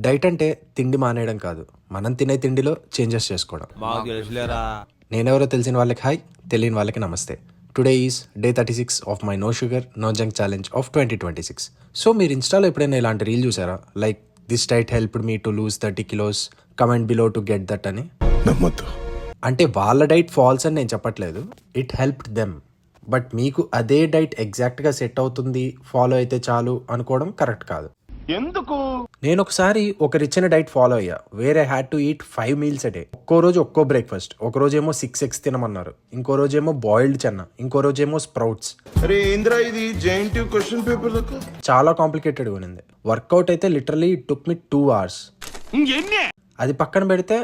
Diet అంటే తిండి మానేయడం కాదు, మనం తినే తిండిలో చేంజెస్ చేసుకోవడం. నేనెవరో తెలిసిన వాళ్ళకి హాయ్, తెలియని వాళ్ళకి నమస్తే. Today is day 36 of my no sugar no junk challenge of 2026. So మీరు ఇన్స్టాలో ఎప్పుడైనా ఇలాంటి రీల్ చూసారా? Like this diet helped me to lose 30 kilos, comment below to get that అని. అంటే వాళ్ళ డైట్ ఫాల్స్ అని నేను చెప్పట్లేదు, ఇట్ హెల్ప్డ్ దెమ్. బట్ మీకు అదే డైట్ ఎగ్జాక్ట్గా సెట్ అవుతుంది, ఫాలో అయితే చాలు అనుకోవడం కరెక్ట్ కాదు. ఎందుకు? నేను ఒకసారి ఒకరిచ్చిన డైట్ ఫాలో అయ్యా, where I had to eat 5 meals a day. ఒక్కో రోజు ఒక్కో బ్రేక్ఫాస్ట్. ఒక రోజేమో 6 eggs తినమన్నారు, ఇంకో రోజేమో బాయిల్డ్ చెన్న, ఇంకో రోజేమో స్ప్రౌట్స్. చాలా కాంప్లికేటెడ్గా ఉన్నింది. వర్కౌట్ అయితే లిటరలీ టుక్ మీ 2 hours. అది పక్కన పెడితే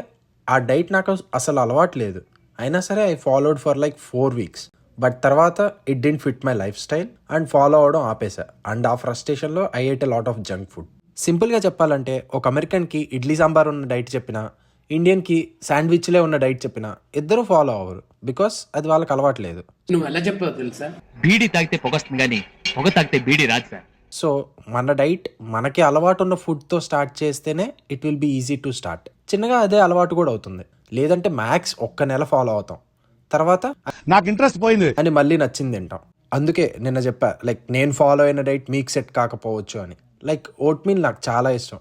ఆ డైట్ నాకు అసలు అలవాటు లేదు, అయినా సరే I followed for like 4 weeks. But తర్వాత it didn't fit my life style and follow అవడం ఆపేసా. అండ్ ఆ ఫ్రస్ట్రేషన్లో I ate a lot of junk food. సింపుల్గా చెప్పాలంటే ఒక అమెరికన్కి ఇడ్లీ సాంబార్ ఉన్న డైట్ చెప్పినా, ఇండియన్కి శాండ్విచ్లే ఉన్న డైట్ చెప్పినా ఇద్దరు ఫాలో అవ్వరు, బికాస్ అది వాళ్ళకి అలవాట్లేదు. నువ్వు ఎలా చెప్పావు తెలుసా? బీడీ తాగితే పొగొస్తుంది కానీ పొగ తాగితే బీడీ రాదు సార్. సో మన డైట్ మనకి అలవాటు ఉన్న ఫుడ్తో స్టార్ట్ చేస్తేనే it will be easy to start. చిన్నగా అదే అలవాటు కూడా అవుతుంది. లేదంటే మ్యాక్స్ ఒక్క నెల ఫాలో అవుతాం, తర్వాత నాకు ఇంట్రెస్ట్ పోయింది అని మళ్ళీ నచ్చింది తింటాం. అందుకే నిన్న చెప్పా, లైక్ నేను ఫాలో అయిన డైట్ మీకు సెట్ కాకపోవచ్చు అని. లైక్ ఓట్ మీల్ నాకు చాలా ఇష్టం,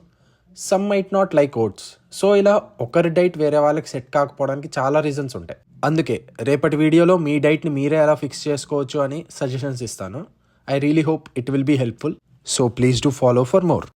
some might not like oats. So ఇలా ఒకరి డైట్ వేరే వాళ్ళకి సెట్ కాకపోవడానికి చాలా రీజన్స్ ఉంటాయి. అందుకే రేపటి వీడియోలో మీ డైట్ని మీరే ఎలా ఫిక్స్ చేసుకోవచ్చు అని సజెషన్స్ ఇస్తాను. I really hope it will be helpful. So please do follow for more.